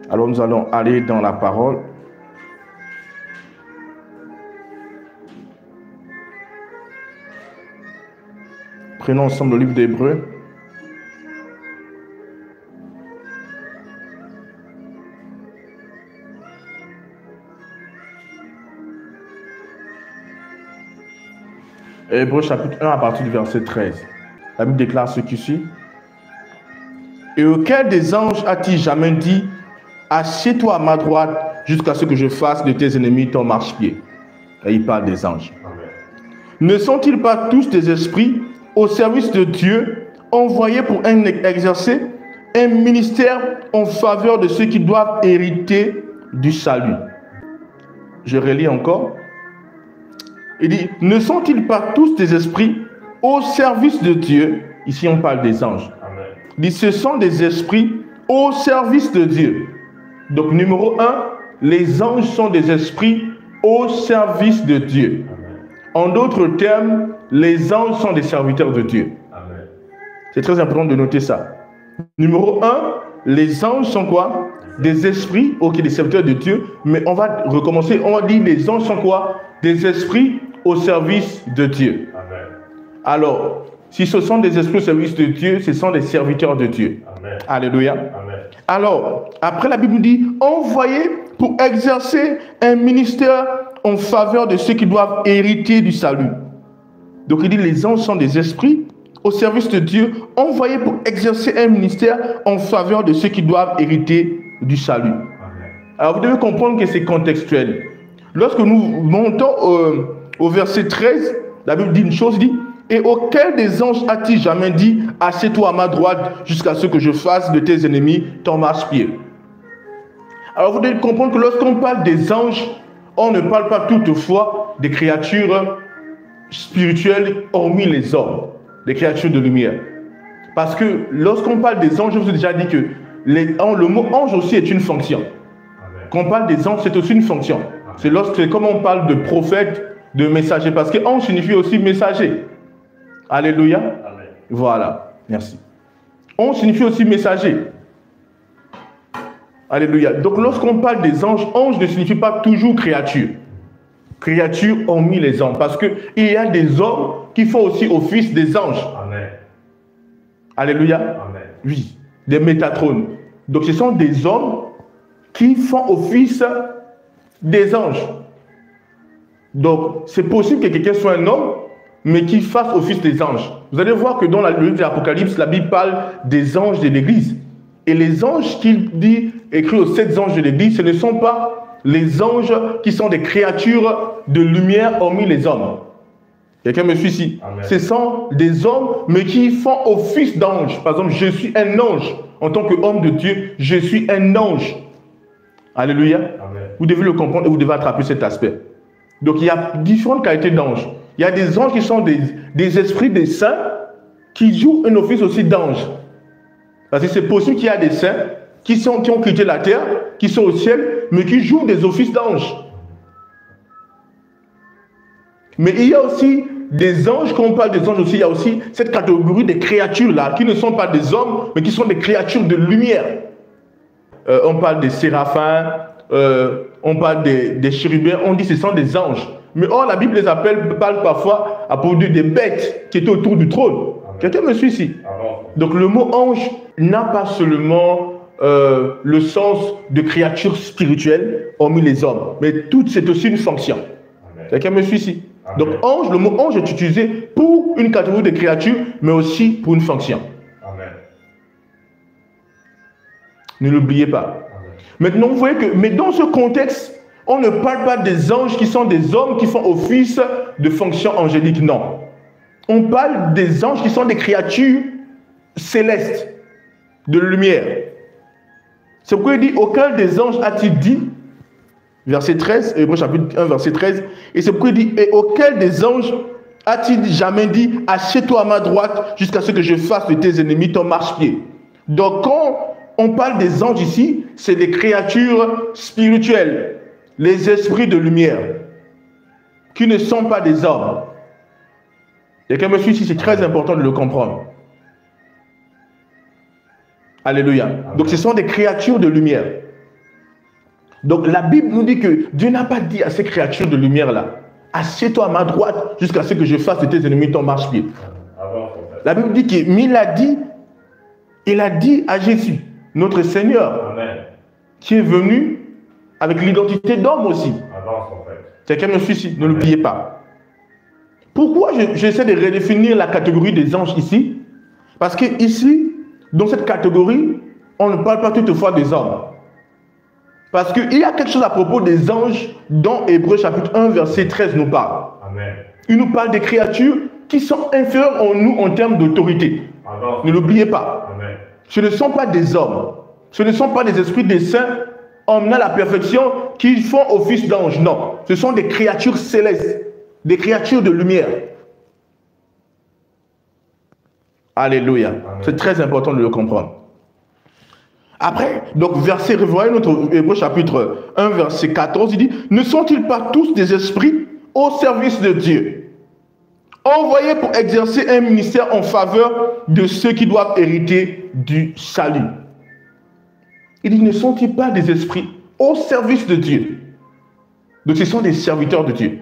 Alors nous allons aller dans la parole. Prenons ensemble le livre d'Hébreux. Hébreux chapitre 1 à partir du verset 13. La Bible déclare ce qui suit. Et auquel des anges a-t-il jamais dit, assieds-toi à ma droite jusqu'à ce que je fasse de tes ennemis ton marchepied? Et il parle des anges. Amen. Ne sont-ils pas tous des esprits au service de Dieu, envoyés pour exercer un ministère en faveur de ceux qui doivent hériter du salut? Je relis encore. Il dit, ne sont-ils pas tous des esprits au service de Dieu? Ici, on parle des anges. Amen. Il dit, ce sont des esprits au service de Dieu. Donc, numéro 1, les anges sont des esprits au service de Dieu. Amen. En d'autres termes, les anges sont des serviteurs de Dieu. Amen. C'est très important de noter ça. Numéro 1, les anges sont quoi? Des esprits, ok, des serviteurs de Dieu. Mais on va recommencer. On va dire les anges sont quoi? Des esprits au service de Dieu. Amen. Alors, si ce sont des esprits au service de Dieu, ce sont des serviteurs de Dieu. Amen. Alléluia. Amen. Alors, après la Bible dit, envoyés pour exercer un ministère en faveur de ceux qui doivent hériter du salut. Donc il dit, les anges sont des esprits au service de Dieu, envoyés pour exercer un ministère en faveur de ceux qui doivent hériter du salut. Amen. Alors vous devez comprendre que c'est contextuel. Lorsque nous montons au verset 13, la Bible dit une chose, dit, et auquel des anges a-t-il jamais dit, assieds-toi à ma droite jusqu'à ce que je fasse de tes ennemis ton marchepied? Alors vous devez comprendre que lorsqu'on parle des anges, on ne parle pas toutefois des créatures spirituelles hormis les hommes, des créatures de lumière. Parce que lorsqu'on parle des anges, je vous ai déjà dit que le mot ange aussi est une fonction. Quand on parle des anges, c'est aussi une fonction. C'est comme on parle de prophète, de messager, parce que ange signifie aussi messager. Alléluia. Amen. Voilà, merci. Ange signifie aussi messager. Alléluia. Donc lorsqu'on parle des anges, ange ne signifie pas toujours créature. Créature hormis les hommes. Parce qu'il y a des hommes qui font aussi office des anges. Amen. Alléluia. Amen. Oui, des métatrones. Donc ce sont des hommes qui font office des anges. Donc c'est possible que quelqu'un soit un homme, mais qui fasse office des anges. Vous allez voir que dans le livre de l'Apocalypse, la Bible parle des anges de l'Église. Et les anges qu'il dit, écrit aux 7 anges de l'Église, ce ne sont pas les anges qui sont des créatures de lumière hormis les hommes. Quelqu'un me suit ici? Amen. Ce sont des hommes, mais qui font office d'ange. Par exemple, je suis un ange. En tant qu'homme de Dieu, je suis un ange. Alléluia. Amen. Vous devez le comprendre et vous devez attraper cet aspect. Donc, il y a différentes qualités d'anges. Il y a des anges qui sont des esprits des saints qui jouent un office aussi d'ange. Parce que c'est possible qu'il y a des saints qui ont quitté la terre, qui sont au ciel, mais qui jouent des offices d'ange. Mais il y a aussi des anges, quand on parle des anges aussi, il y a aussi cette catégorie de créatures-là, qui ne sont pas des hommes, mais qui sont des créatures de lumière. On parle des séraphins, on parle des chérubins, on dit que ce sont des anges. Mais or, la Bible les parle parfois à propos des bêtes qui étaient autour du trône. Quelqu'un me suit ici? Donc le mot ange n'a pas seulement le sens de créature spirituelle hormis les hommes, mais c'est aussi une fonction. Quelqu'un me suit ici? Amen. Donc ange, le mot ange est utilisé pour une catégorie de créatures, mais aussi pour une fonction. Amen. Ne l'oubliez pas. Amen. Maintenant, vous voyez que, mais dans ce contexte, on ne parle pas des anges qui sont des hommes qui font office de fonction angélique, non. On parle des anges qui sont des créatures célestes, de lumière. C'est pourquoi il dit, auquel des anges a-t-il dit, verset 13, Hébreux chapitre 1, verset 13, et c'est pourquoi il dit, et auquel des anges a-t-il jamais dit, assieds-toi à ma droite jusqu'à ce que je fasse de tes ennemis ton marchepied? Donc quand on parle des anges ici, c'est des créatures spirituelles, les esprits de lumière, qui ne sont pas des hommes. Quelqu'un me suit ici, c'est très important de le comprendre. Alléluia. Donc ce sont des créatures de lumière. Donc la Bible nous dit que Dieu n'a pas dit à ces créatures de lumière-là, assieds-toi à ma droite jusqu'à ce que je fasse de tes ennemis ton marchepied. La Bible dit qu'il il a dit à Jésus, notre Seigneur, Amen, qui est venu avec l'identité d'homme aussi. Quelqu'un me suit ici, ne l'oubliez pas. Pourquoi j'essaie de redéfinir la catégorie des anges ici? Parce que ici, dans cette catégorie, on ne parle pas toutefois des hommes. Parce qu'il y a quelque chose à propos des anges dont Hébreux chapitre 1 verset 13 nous parle. Amen. Il nous parle des créatures qui sont inférieures en nous en termes d'autorité. Ne l'oubliez pas. Amen. Ce ne sont pas des hommes. Ce ne sont pas des esprits des saints emmenant à la perfection qui font office d'anges. Non. Ce sont des créatures célestes. Des créatures de lumière. Alléluia. C'est très important de le comprendre. Après, donc verset, voyez notre Hébreux chapitre 1, verset 14, il dit, ne sont-ils pas tous des esprits au service de Dieu, envoyés pour exercer un ministère en faveur de ceux qui doivent hériter du salut? Il dit, ne sont-ils pas des esprits au service de Dieu? Donc ce sont des serviteurs de Dieu.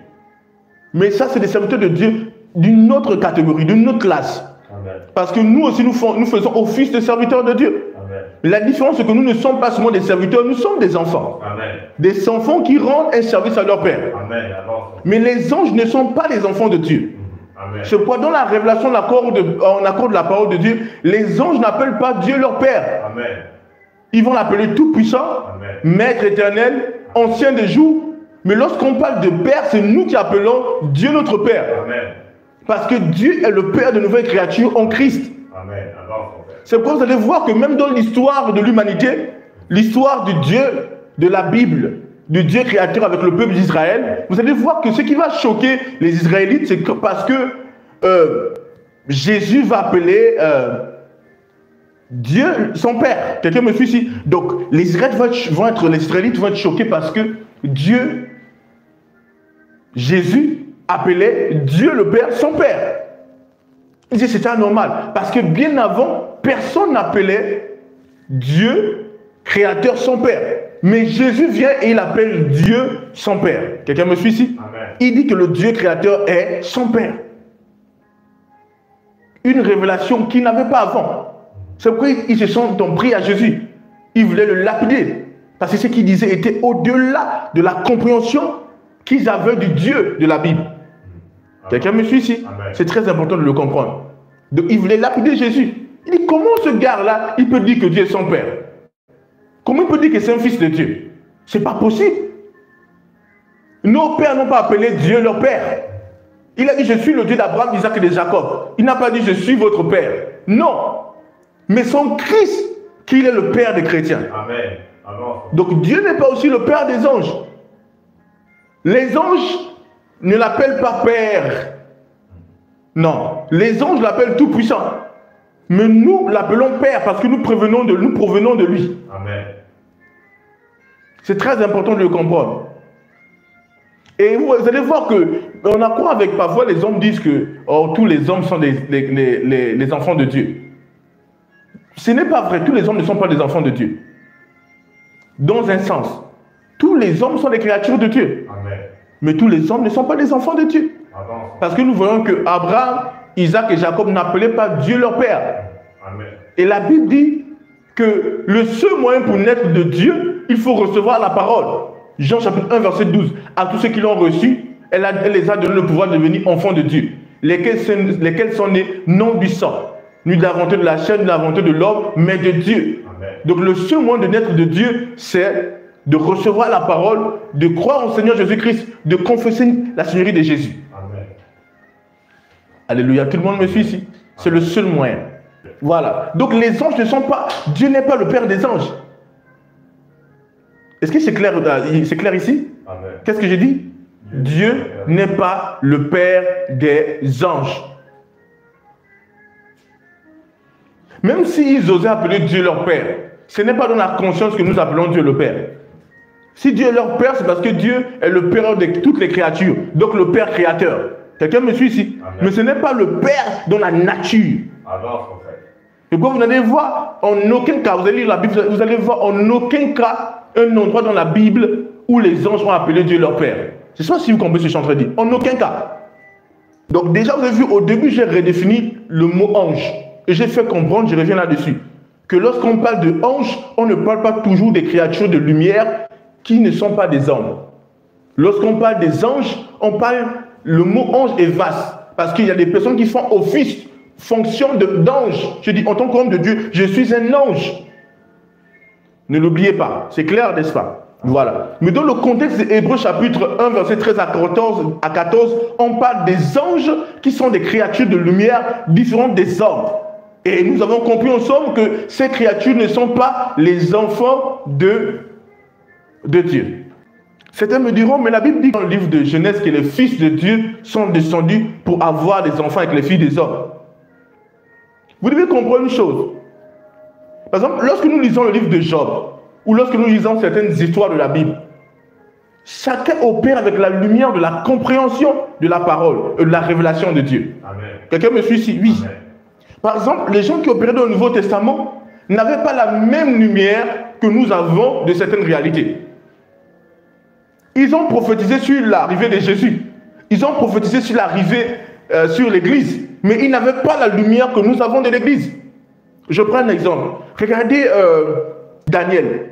Mais ça, c'est des serviteurs de Dieu d'une autre catégorie, d'une autre classe. Amen. Parce que nous aussi, nous faisons office de serviteurs de Dieu. Amen. La différence, c'est que nous ne sommes pas seulement des serviteurs, nous sommes des enfants. Amen. Des enfants qui rendent un service à leur Père. Amen. Mais les anges ne sont pas les enfants de Dieu. C'est pourquoi dans la révélation, en accord de la parole de Dieu, les anges n'appellent pas Dieu leur Père. Amen. Ils vont l'appeler Tout-Puissant, Maître éternel, Ancien des jours. Mais lorsqu'on parle de Père, c'est nous qui appelons Dieu notre Père. Amen. Parce que Dieu est le Père de nouvelles créatures en Christ. Amen. C'est pourquoi vous allez voir que même dans l'histoire de l'humanité, l'histoire du Dieu de la Bible, du Dieu créateur avec le peuple d'Israël, vous allez voir que ce qui va choquer les Israélites, c'est parce que Jésus va appeler Dieu son Père. Quelqu'un me suit ici? Donc les Israélites vont être choqués parce que Dieu, Jésus, appelait Dieu le Père son Père. Il disait c'était anormal. Parce que bien avant, personne n'appelait Dieu créateur son Père. Mais Jésus vient et il appelle Dieu son Père. Quelqu'un me suit ici? Amen. Il dit que le Dieu créateur est son Père. Une révélation qu'il n'avait pas avant. C'est pourquoi ils se sont pris à Jésus. Ils voulaient le lapider. Parce que ce qu'il disait était au-delà de la compréhension qu'ils avaient du Dieu de la Bible. Quelqu'un me suit ici? C'est très important de le comprendre. Donc, il voulait lapider Jésus. Il dit, comment ce gars-là, il peut dire que Dieu est son Père? Comment il peut dire que c'est un fils de Dieu? C'est pas possible. Nos pères n'ont pas appelé Dieu leur Père. Il a dit, je suis le Dieu d'Abraham, d'Isaac et de Jacob. Il n'a pas dit, je suis votre Père. Non. Mais son Christ, qu'il est le Père des chrétiens. Amen. Donc Dieu n'est pas aussi le Père des anges. Les anges ne l'appellent pas Père. Non. Les anges l'appellent Tout-Puissant. Mais nous l'appelons Père parce que nous provenons de lui. Amen. C'est très important de le comprendre. Et vous allez voir que on a quoi avec parfois les hommes disent que tous les hommes sont les enfants de Dieu. Ce n'est pas vrai. Tous les hommes ne sont pas des enfants de Dieu. Dans un sens, tous les hommes sont des créatures de Dieu. Amen. Mais tous les hommes ne sont pas des enfants de Dieu. Amen. Parce que nous voyons que Abraham, Isaac et Jacob n'appelaient pas Dieu leur Père. Amen. Et la Bible dit que le seul moyen pour naître de Dieu, il faut recevoir la parole. Jean chapitre 1 verset 12. À tous ceux qui l'ont reçu, elle les a donné le pouvoir de devenir enfants de Dieu. Lesquels sont nés non du sang, ni de la volonté de la chair, ni de la volonté de l'homme, mais de Dieu. Amen. Donc le seul moyen de naître de Dieu, c'est de recevoir la parole, de croire au Seigneur Jésus-Christ, de confesser la Seigneurie de Jésus. Amen. Alléluia, tout le monde me suit ici? C'est le seul moyen. Voilà. Donc les anges ne sont pas... Dieu n'est pas le Père des anges. Est-ce que c'est clair, clair ici? Qu'est-ce que j'ai dit? Dieu n'est pas le Père des anges. Même s'ils osaient appeler Dieu leur Père, ce n'est pas dans la conscience que nous appelons Dieu le Père. Si Dieu est leur Père, c'est parce que Dieu est le Père de toutes les créatures. Donc le Père créateur. Quelqu'un me suit ici? Amen. Mais ce n'est pas le Père dans la nature. Et quoi vous allez voir, en aucun cas, vous allez lire la Bible, vous allez voir en aucun cas un endroit dans la Bible où les anges ont appelé Dieu leur Père. C'est ça si vous comprenez ce que je suis en train de dire. En aucun cas. Donc déjà, vous avez vu, au début, j'ai redéfini le mot ange. Et j'ai fait comprendre, je reviens là-dessus, que lorsqu'on parle de ange, on ne parle pas toujours des créatures de lumière qui ne sont pas des anges. Lorsqu'on parle des anges, on parle, le mot ange est vaste. Parce qu'il y a des personnes qui font office, fonction d'ange. Je dis, en tant qu'homme de Dieu, je suis un ange. Ne l'oubliez pas, c'est clair, n'est-ce pas? Voilà. Mais dans le contexte de Hébreux chapitre 1, verset 13 à 14, on parle des anges qui sont des créatures de lumière différentes des hommes. Et nous avons compris ensemble que ces créatures ne sont pas les enfants de Dieu. Certains me diront, mais la Bible dit dans le livre de Genèse que les fils de Dieu sont descendus pour avoir des enfants avec les filles des hommes. Vous devez comprendre une chose. Par exemple, lorsque nous lisons le livre de Job, ou lorsque nous lisons certaines histoires de la Bible, chacun opère avec la lumière de la compréhension de la parole, de la révélation de Dieu. Quelqu'un me suit ici? Oui. Amen. Par exemple, les gens qui opéraient dans le Nouveau Testament n'avaient pas la même lumière que nous avons de certaines réalités. Ils ont prophétisé sur l'arrivée de Jésus. Ils ont prophétisé sur l'arrivée sur l'Église. Mais ils n'avaient pas la lumière que nous avons de l'Église. Je prends un exemple. Regardez Daniel.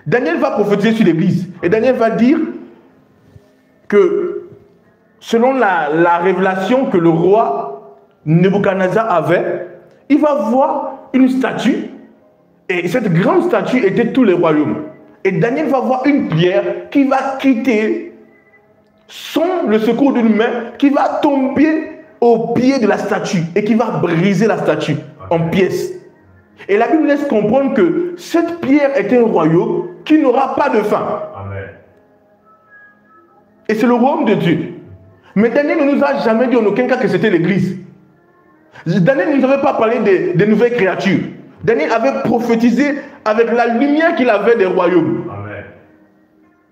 Daniel va prophétiser sur l'Église. Et Daniel va dire que selon la révélation que le roi Nebuchadnezzar avait, il va voir une statue. Et cette grande statue était tous les royaumes. Et Daniel va voir une pierre qui va quitter sans le secours d'une main, qui va tomber au pied de la statue et qui va briser la statue en pièces. Et la Bible laisse comprendre que cette pierre est un royaume qui n'aura pas de fin. Amen. Et c'est le royaume de Dieu. Mais Daniel ne nous a jamais dit en aucun cas que c'était l'Église. Daniel ne nous avait pas parlé des nouvelles créatures. Daniel avait prophétisé avec la lumière qu'il avait des royaumes. Amen.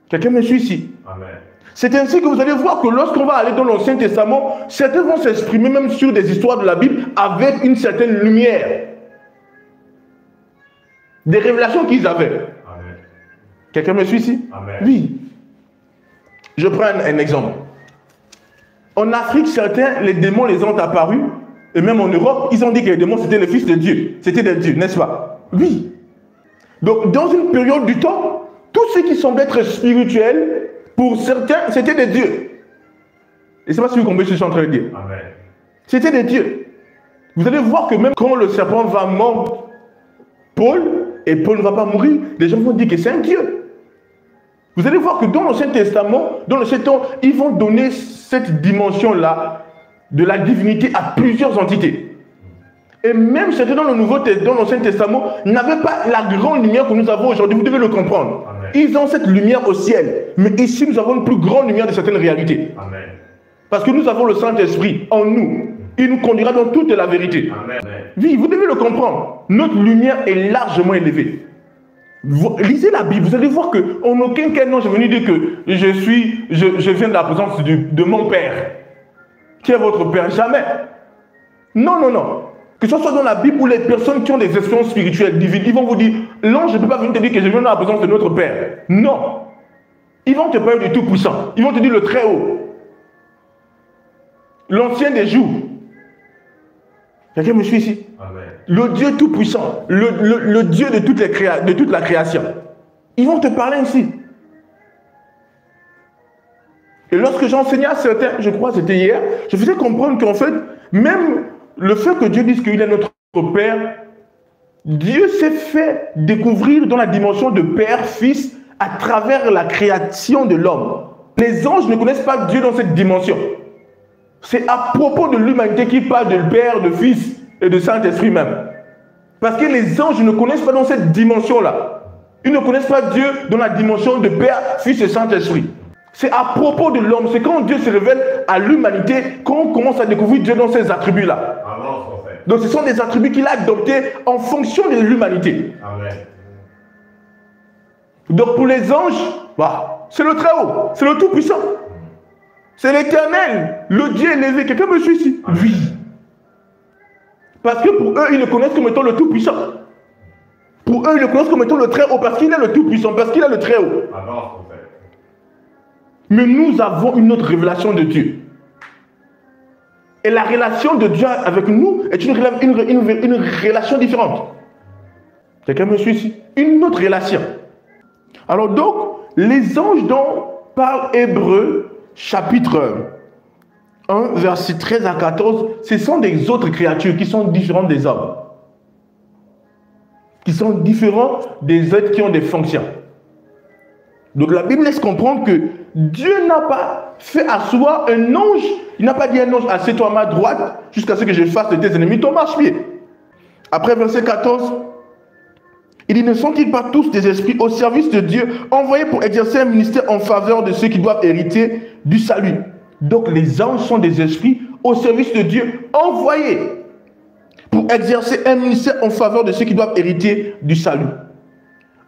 Quelqu'un me suit ici? Amen. C'est ainsi que vous allez voir que lorsqu'on va aller dans l'Ancien Testament, certains vont s'exprimer même sur des histoires de la Bible avec une certaine lumière. Des révélations qu'ils avaient. Amen. Quelqu'un me suit ici? Amen. Oui. Je prends un exemple. En Afrique, certains, les démons les ont apparus. Et même en Europe, ils ont dit que les démons, c'était les fils de Dieu. C'était des dieux, n'est-ce pas? Oui. Donc, dans une période du temps, tous ceux qui semblaient être spirituels, pour certains, c'était des dieux. Et c'est pas si vous comprenez ce que je suis en train de dire. Amen. C'était des dieux. Vous allez voir que même quand le serpent va mordre Paul, et Paul ne va pas mourir, les gens vont dire que c'est un dieu. Vous allez voir que dans l'Ancien Testament, dans l'Ancien temps, ils vont donner cette dimension-là de la divinité à plusieurs entités. Et même certains dans l'Ancien Testament n'avaient pas la grande lumière que nous avons aujourd'hui. Vous devez le comprendre. Amen. Ils ont cette lumière au ciel. Mais ici, nous avons une plus grande lumière de certaines réalités. Amen. Parce que nous avons le Saint-Esprit en nous. Il nous conduira dans toute la vérité. Amen. Oui, vous devez le comprendre. Notre lumière est largement élevée. Lisez la Bible, vous allez voir qu'en aucun cas, non, je vais venir dire que je viens de la présence de mon Père. Qui est votre Père? Jamais. Non, non, non. Que ce soit dans la Bible ou les personnes qui ont des expériences spirituelles divines, ils vont vous dire, l'ange ne peut pas venir te dire que je viens dans la présence de notre Père. Non. Ils vont te parler du Tout-Puissant. Ils vont te dire le Très-Haut. L'Ancien des jours. Quelqu'un me suit ici? Amen. Le Dieu Tout-Puissant. Le Dieu de toute la création. Ils vont te parler ainsi. Et lorsque j'enseignais à certains, je crois que c'était hier, je faisais comprendre qu'en fait, même le fait que Dieu dise qu'il est notre Père, Dieu s'est fait découvrir dans la dimension de Père, Fils, à travers la création de l'homme. Les anges ne connaissent pas Dieu dans cette dimension. C'est à propos de l'humanité qu'il parle de Père, de Fils et de Saint-Esprit même. Parce que les anges ne connaissent pas dans cette dimension-là. Ils ne connaissent pas Dieu dans la dimension de Père, Fils et Saint-Esprit. C'est à propos de l'homme. C'est quand Dieu se révèle à l'humanité qu'on commence à découvrir Dieu dans ces attributs-là. Donc ce sont des attributs qu'il a adoptés en fonction de l'humanité. Donc pour les anges, bah, c'est le Très-Haut, c'est le Tout-Puissant. C'est l'Éternel, le Dieu élevé. Quelqu'un me suit ici? Oui. Parce que pour eux, ils le connaissent comme étant le Tout-Puissant. Pour eux, ils le connaissent comme étant le Très-Haut parce qu'il est le Tout-Puissant, parce qu'il est le Très-Haut. Mais nous avons une autre révélation de Dieu. Et la relation de Dieu avec nous est une relation différente. Quelqu'un me suit ici? Une autre relation. Alors donc, les anges dont parle Hébreux, chapitre 1, verset 13 à 14, ce sont des autres créatures qui sont différentes des hommes. Qui sont différents des êtres qui ont des fonctions. Donc la Bible laisse comprendre que Dieu n'a pas fait asseoir un ange. Il n'a pas dit à un ange, assieds-toi à ma droite jusqu'à ce que je fasse de tes ennemis ton marchepied. Après verset 14, il dit, ne sont-ils pas tous des esprits au service de Dieu, envoyés pour exercer un ministère en faveur de ceux qui doivent hériter du salut? Donc les anges sont des esprits au service de Dieu, envoyés pour exercer un ministère en faveur de ceux qui doivent hériter du salut.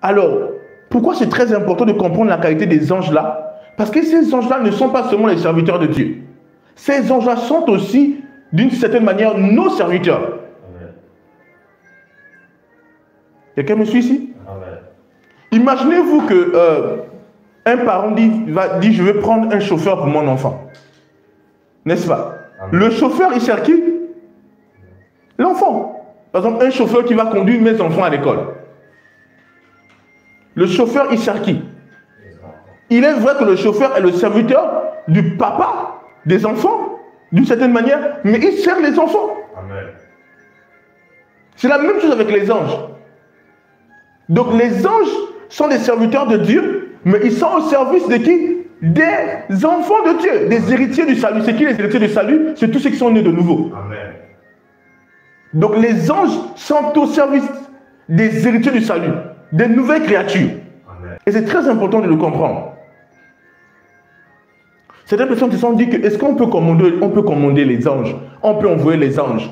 Alors, pourquoi c'est très important de comprendre la qualité des anges là? Parce que ces anges-là ne sont pas seulement les serviteurs de Dieu. Ces anges-là sont aussi, d'une certaine manière, nos serviteurs. Quelqu'un me suit ici? Imaginez-vous que un parent dit, je vais prendre un chauffeur pour mon enfant. N'est-ce pas? Amen. Le chauffeur, il sert qui? L'enfant. Par exemple, un chauffeur qui va conduire mes enfants à l'école. Le chauffeur, il sert qui? Il est vrai que le chauffeur est le serviteur du papa des enfants, d'une certaine manière, mais il sert les enfants. C'est la même chose avec les anges. Donc les anges sont des serviteurs de Dieu, mais ils sont au service de qui? Des enfants de Dieu, des héritiers du salut. C'est qui les héritiers du salut? C'est tous ceux qui sont nés de nouveau. Amen. Donc les anges sont au service des héritiers du salut, des nouvelles créatures. Amen. Et c'est très important de le comprendre. Certaines personnes se sont dit que est-ce qu'on peut commander les anges? On peut envoyer les anges.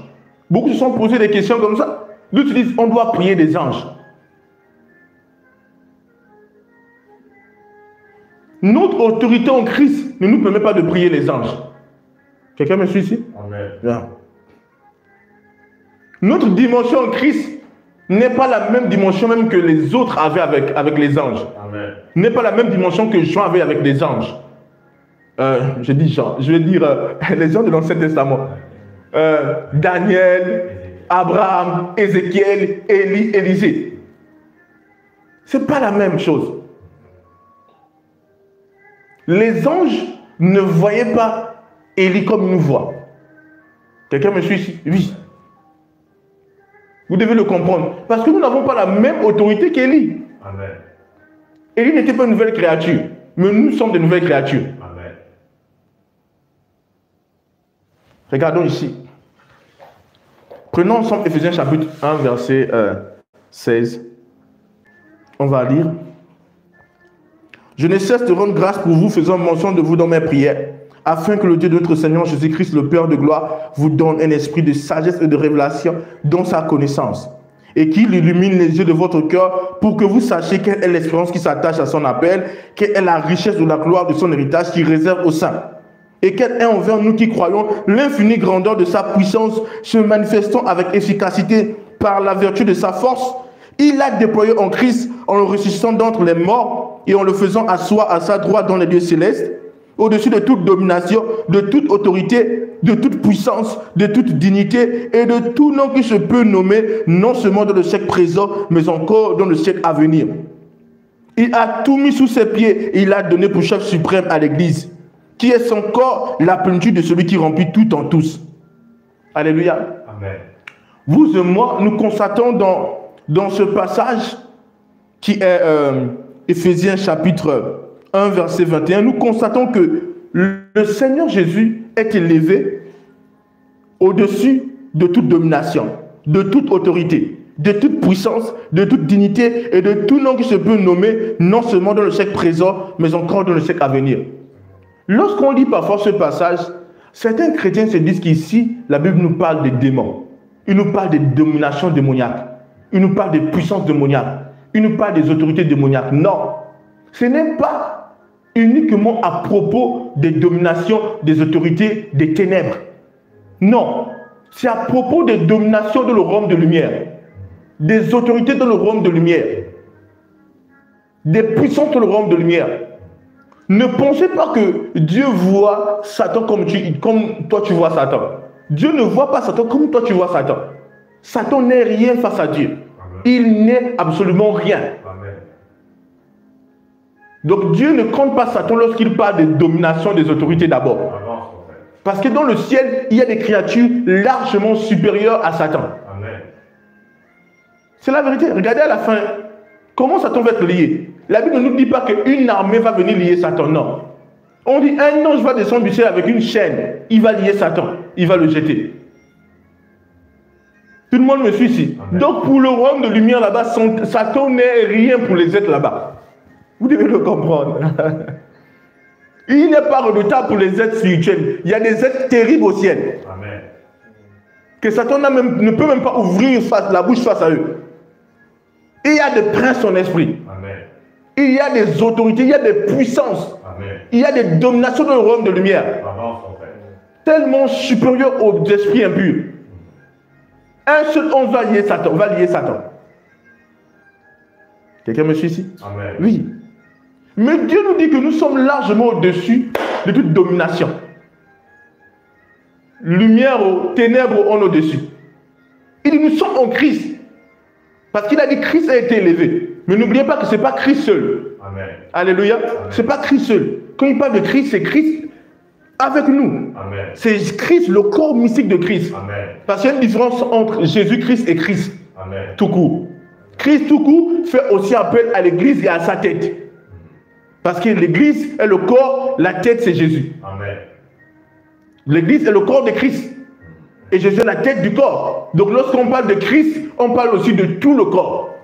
Beaucoup se sont posé des questions comme ça. D'autres disent on doit prier des anges. Notre autorité en Christ ne nous permet pas de prier les anges. Quelqu'un me suit ici? Amen. Bien. Notre dimension en Christ n'est pas la même dimension même que les autres avaient avec les anges. Amen. N'est pas la même dimension que Jean avait avec les anges. Je dis Jean, je vais dire les gens de l'Ancien Testament. Daniel, Abraham, Ézéchiel, Élie, Élisée. Ce n'est pas la même chose. Les anges ne voyaient pas Élie comme ils nous voient. Quelqu'un me suit ici? Oui. Vous devez le comprendre. Parce que nous n'avons pas la même autorité qu'Élie. Amen. Élie n'était pas une nouvelle créature, mais nous sommes de nouvelles créatures. Amen. Regardons ici. Prenons ensemble Éphésiens chapitre 1, verset 16. On va lire. Je ne cesse de rendre grâce pour vous, faisant mention de vous dans mes prières, afin que le Dieu de notre Seigneur Jésus-Christ, le Père de gloire, vous donne un esprit de sagesse et de révélation dans sa connaissance, et qu'il illumine les yeux de votre cœur pour que vous sachiez quelle est l'espérance qui s'attache à son appel, quelle est la richesse de la gloire de son héritage qui réserve au sein, et quelle est envers nous qui croyons l'infinie grandeur de sa puissance, se manifestant avec efficacité par la vertu de sa force. Il l'a déployé en Christ en le ressuscitant d'entre les morts et en le faisant asseoir à sa droite dans les lieux célestes, au-dessus de toute domination, de toute autorité, de toute puissance, de toute dignité et de tout nom qui se peut nommer, non seulement dans le siècle présent, mais encore dans le siècle à venir. Il a tout mis sous ses pieds et il a donné pour chef suprême à l'Église, qui est son corps, la plénitude de celui qui remplit tout en tous. Alléluia. Amen. Vous et moi, nous constatons dans ce passage qui est Éphésiens chapitre 1 verset 21, nous constatons que le Seigneur Jésus est élevé au-dessus de toute domination, de toute autorité, de toute puissance, de toute dignité et de tout nom qui se peut nommer, non seulement dans le siècle présent, mais encore dans le siècle à venir. Lorsqu'on lit parfois ce passage, certains chrétiens se disent qu'ici, la Bible nous parle des démons. Il nous parle des dominations démoniaques. Il nous parle des puissances démoniaques. Il nous parle des autorités démoniaques. Non, ce n'est pas uniquement à propos des dominations des autorités des ténèbres. Non, c'est à propos des dominations de le royaume de lumière. des autorités dans le royaume de lumière, des puissances dans le royaume de lumière. Ne pensez pas que Dieu voit Satan comme toi tu vois Satan. Dieu ne voit pas Satan comme toi tu vois Satan. Satan n'est rien face à Dieu. Amen. Il n'est absolument rien. Amen. Donc Dieu ne compte pas Satan lorsqu'il parle de domination des autorités d'abord. Parce que dans le ciel, il y a des créatures largement supérieures à Satan. C'est la vérité. Regardez à la fin, comment Satan va être lié. La Bible ne nous dit pas qu'une armée va venir lier Satan, non. On dit un ange va descendre du ciel avec une chaîne, il va lier Satan, il va le jeter. Tout le monde me suit ici. Amen. Donc pour le royaume de lumière là-bas, Satan n'est rien pour les êtres là-bas. Vous devez le comprendre. Il n'est pas redoutable pour les êtres spirituels. Il y a des êtres terribles au ciel. Amen. Que Satan ne peut même pas ouvrir la bouche face à eux. Et il y a des princes en esprit. Amen. Il y a des autorités, il y a des puissances. Amen. Il y a des dominations dans le royaume de lumière. Amen. Tellement supérieures aux esprits impurs. Un seul ange va lier Satan. Quelqu'un me suit ici? Amen. Oui. Mais Dieu nous dit que nous sommes largement au-dessus de toute domination. Lumière aux ténèbres, on est au-dessus. Il dit nous sommes en Christ. Parce qu'il a dit Christ a été élevé. Mais n'oubliez pas que ce n'est pas Christ seul. Amen. Alléluia. Ce n'est pas Christ seul. Quand il parle de Christ, c'est Christ avec nous. C'est Christ, le corps mystique de Christ. Amen. Parce qu'il y a une différence entre Jésus-Christ et Christ. Amen. Tout court. Christ tout court fait aussi appel à l'église et à sa tête. Parce que l'église est le corps, la tête c'est Jésus. L'église est le corps de Christ. Et Jésus est la tête du corps. Donc lorsqu'on parle de Christ, on parle aussi de tout le corps.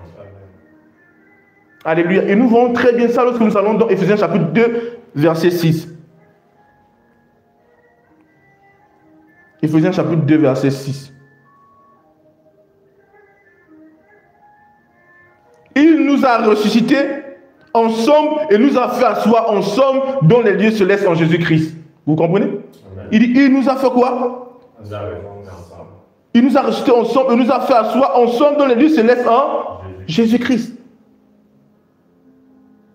Alléluia. Et nous voyons très bien ça lorsque nous allons dans Éphésiens chapitre 2, verset 6. Éphésiens chapitre 2, verset 6. Il nous a ressuscités ensemble et nous a fait asseoir ensemble dans les lieux célestes en Jésus-Christ. Vous comprenez? Amen. Il dit, il nous a fait quoi? Il nous a ressuscités ensemble et nous a fait asseoir ensemble dans les lieux célestes en Jésus-Christ.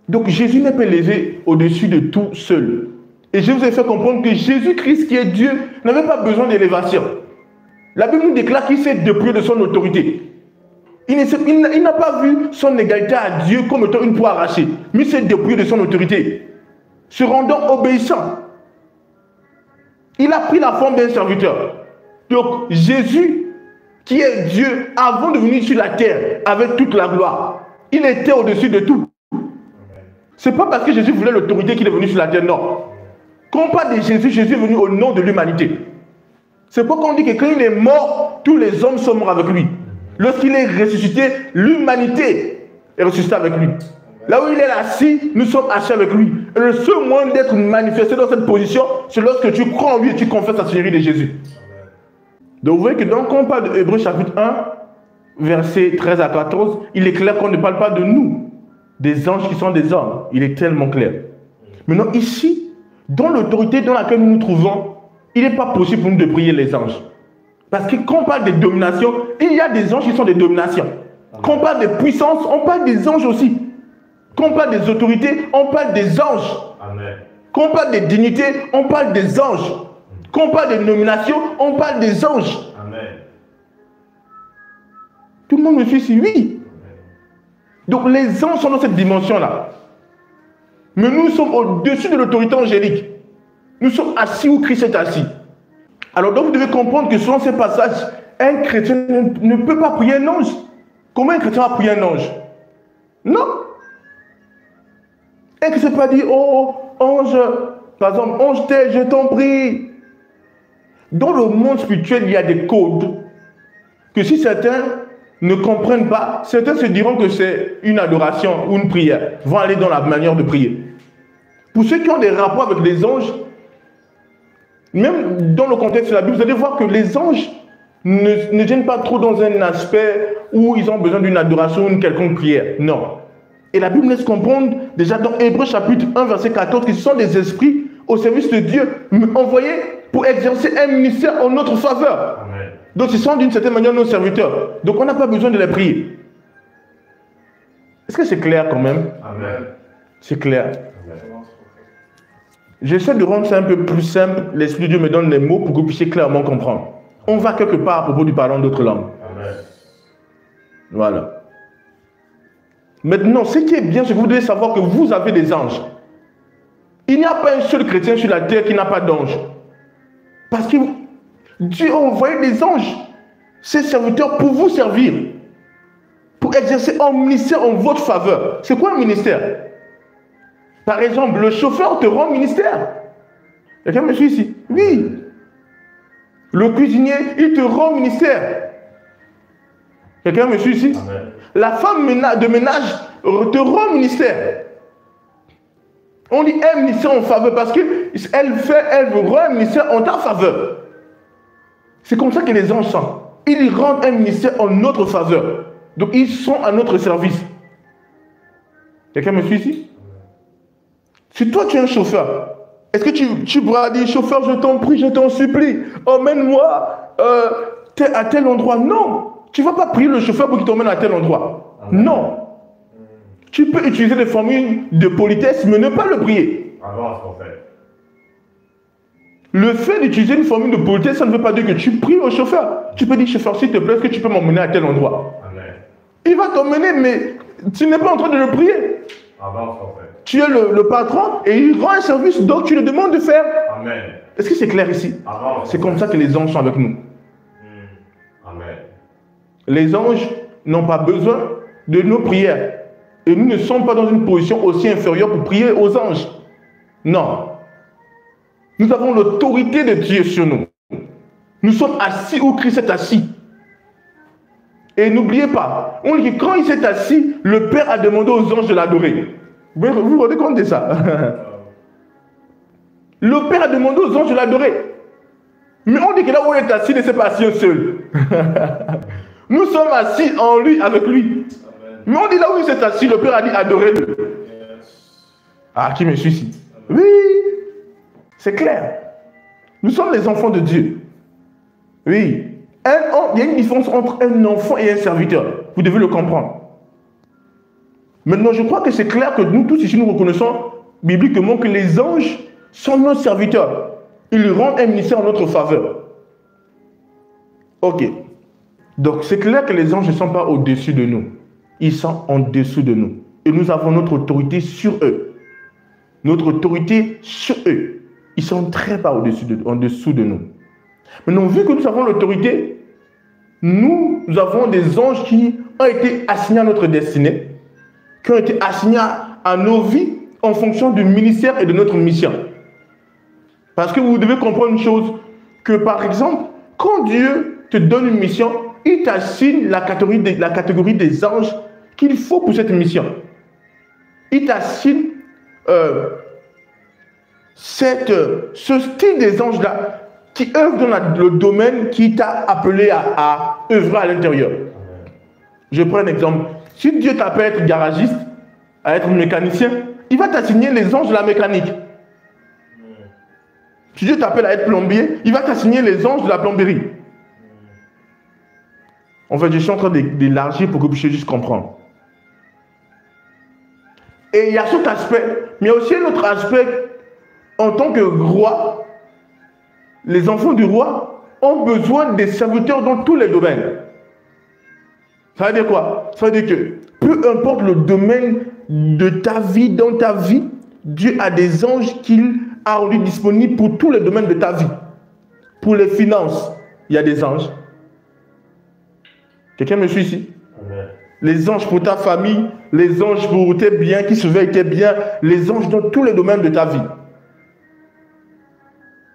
Donc Jésus n'est pas élevé au-dessus de tout seul. Et je vous ai fait comprendre que Jésus-Christ, qui est Dieu, n'avait pas besoin d'élévation. La Bible nous déclare qu'il s'est dépouillé de son autorité. Il n'a pas vu son égalité à Dieu comme étant une proie arrachée, mais il s'est dépouillé de son autorité, se rendant obéissant. Il a pris la forme d'un serviteur. Donc Jésus, qui est Dieu, avant de venir sur la terre avec toute la gloire, il était au-dessus de tout. Ce n'est pas parce que Jésus voulait l'autorité qu'il est venu sur la terre, non. Quand on parle de Jésus, Jésus est venu au nom de l'humanité. C'est pourquoi on dit que quand il est mort, tous les hommes sont morts avec lui. Lorsqu'il est ressuscité, l'humanité est ressuscitée avec lui. Là où il est assis, nous sommes assis avec lui. Et le seul moyen d'être manifesté dans cette position, c'est lorsque tu crois en lui et tu confesses la Seigneurie de Jésus. Donc vous voyez que quand on parle de Hébreux chapitre 1, versets 13 à 14, il est clair qu'on ne parle pas de nous, des anges qui sont des hommes. Il est tellement clair. Maintenant ici, dans l'autorité dans laquelle nous nous trouvons, il n'est pas possible pour nous de prier les anges. Parce que quand on parle de domination, il y a des anges qui sont des dominations. Quand on parle de puissance, on parle des anges aussi. Quand on parle des autorités, on parle des anges. Amen. Quand on parle des dignités, on parle des anges. Quand on parle des nominations, on parle des anges. Amen. Tout le monde me suit ici? Oui. Donc les anges sont dans cette dimension-là. Mais nous sommes au-dessus de l'autorité angélique. Nous sommes assis où Christ est assis. Alors donc vous devez comprendre que selon ces passages, un chrétien ne peut pas prier un ange. Comment un chrétien va prier un ange? Non. Un chrétien ne peut pas dire, oh ange, par exemple, ange tel, je t'en prie. Dans le monde spirituel, il y a des codes que si certains ne comprennent pas, certains se diront que c'est une adoration ou une prière, vont aller dans la manière de prier. Pour ceux qui ont des rapports avec les anges, même dans le contexte de la Bible, vous allez voir que les anges ne viennent pas trop dans un aspect où ils ont besoin d'une adoration ou une quelconque prière. Non. Et la Bible laisse comprendre, déjà dans Hébreux chapitre 1, verset 14, qu'ils sont des esprits au service de Dieu, envoyés pour exercer un ministère en notre faveur. Amen. Donc, ce sont d'une certaine manière nos serviteurs. Donc, on n'a pas besoin de les prier. Est-ce que c'est clair quand même? Amen. C'est clair. J'essaie de rendre ça un peu plus simple. L'Esprit de Dieu me donne les mots pour que vous puissiez clairement comprendre. On va quelque part à propos du parlant d'autres langues. Amen. Voilà. Maintenant, ce qui est bien, c'est que vous devez savoir que vous avez des anges. Il n'y a pas un seul chrétien sur la terre qui n'a pas d'ange. Parce que Dieu a envoyé des anges, ses serviteurs, pour vous servir. Pour exercer un ministère en votre faveur. C'est quoi un ministère? Par exemple, le chauffeur te rend ministère. Quelqu'un me suit ici? Oui. Le cuisinier, il te rend ministère. Quelqu'un me suit ici? Amen. La femme de ménage te rend ministère. On dit un ministère en faveur parce qu'elle vous rend un ministère en ta faveur. C'est comme ça que les anges sont. Ils rendent un ministère en notre faveur. Donc ils sont à notre service. Quelqu'un me suit ici? Si toi tu es un chauffeur, est-ce que tu pourras dire, chauffeur, je t'en prie, je t'en supplie, emmène-moi à tel endroit? Non. Tu ne vas pas prier le chauffeur pour qu'il t'emmène à tel endroit. Amen. Non. Tu peux utiliser des formules de politesse, mais ne pas le prier. Avance, en fait. Le fait d'utiliser une formule de politesse, ça ne veut pas dire que tu pries au chauffeur. Tu peux dire, chauffeur, s'il te plaît, est-ce que tu peux m'emmener à tel endroit? Amen. Il va t'emmener, mais tu n'es pas en train de le prier. Avance, en fait. Tu es le patron et il rend un service, donc tu le demandes de faire. Amen. Est-ce que c'est clair ici? C'est comme ça que les anges sont avec nous. Amen. Les anges n'ont pas besoin de nos prières. Et nous ne sommes pas dans une position aussi inférieure pour prier aux anges. Non. Nous avons l'autorité de Dieu sur nous. Nous sommes assis où Christ est assis. Et n'oubliez pas, on dit que quand il s'est assis, le Père a demandé aux anges de l'adorer. Vous vous rendez compte de ça? Le Père a demandé aux anges de l'adorer. Mais on dit que là où il est assis, il ne s'est pas assis seul. Nous sommes assis en lui, avec lui. Mais on dit là où il s'est assis, le Père a dit adorez-le. Ah, qui me suit ici? Oui, c'est clair. Nous sommes les enfants de Dieu. Oui. Il y a une différence entre un enfant et un serviteur. Vous devez le comprendre. Maintenant, je crois que c'est clair que nous tous ici, nous reconnaissons bibliquement que les anges sont nos serviteurs. Ils rendent un ministère en notre faveur. Ok. Donc, c'est clair que les anges ne sont pas au-dessus de nous. Ils sont en dessous de nous. Et nous avons notre autorité sur eux. Notre autorité sur eux. Ils sont très bas en dessous de nous. Maintenant, vu que nous avons l'autorité, nous avons des anges qui ont été assignés à notre destinée, qui ont été assignés à nos vies en fonction du ministère et de notre mission. Parce que vous devez comprendre une chose, que par exemple, quand Dieu te donne une mission, il t'assigne la catégorie des anges qu'il faut pour cette mission. Il t'assigne ce style des anges-là qui œuvrent dans le domaine qui t'a appelé à œuvrer à l'intérieur. Je prends un exemple. Si Dieu t'appelle à être garagiste, à être mécanicien, il va t'assigner les anges de la mécanique. Si Dieu t'appelle à être plombier, il va t'assigner les anges de la plomberie. En fait, je suis en train d'élargir pour que vous puissiez juste comprendre. Et il y a cet aspect, mais il y a aussi un autre aspect. En tant que roi, les enfants du roi ont besoin des serviteurs dans tous les domaines. Ça veut dire quoi? Ça veut dire que peu importe le domaine de ta vie, dans ta vie, Dieu a des anges qu'il a rendus disponibles pour tous les domaines de ta vie. Pour les finances, il y a des anges. Quelqu'un me suit ici? Amen. Les anges pour ta famille, les anges pour tes biens, qui surveillent tes biens, les anges dans tous les domaines de ta vie.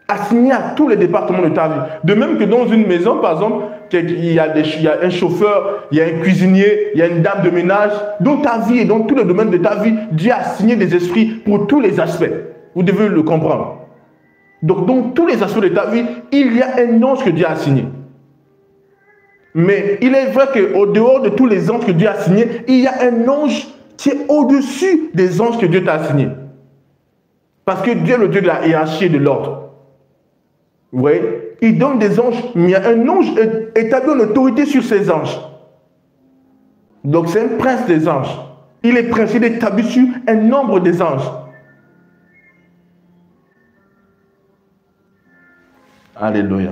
Assigné à tous les départements de ta vie. De même que dans une maison, par exemple, il y a un chauffeur, il y a un cuisinier, il y a une dame de ménage. Dans ta vie et dans tous les domaines de ta vie, Dieu a assigné des esprits pour tous les aspects. Vous devez le comprendre. Donc, dans tous les aspects de ta vie, il y a un ange que Dieu a assigné. Mais il est vrai qu'au dehors de tous les anges que Dieu a assignés, il y a un ange qui est au-dessus des anges que Dieu t'a assignés. Parce que Dieu est le Dieu de la hiérarchie et de l'ordre. Vous voyez, il donne des anges, mais il y a un ange établi en autorité sur ces anges. Donc c'est un prince des anges. Il est prince, il est établi sur un nombre des anges. Alléluia.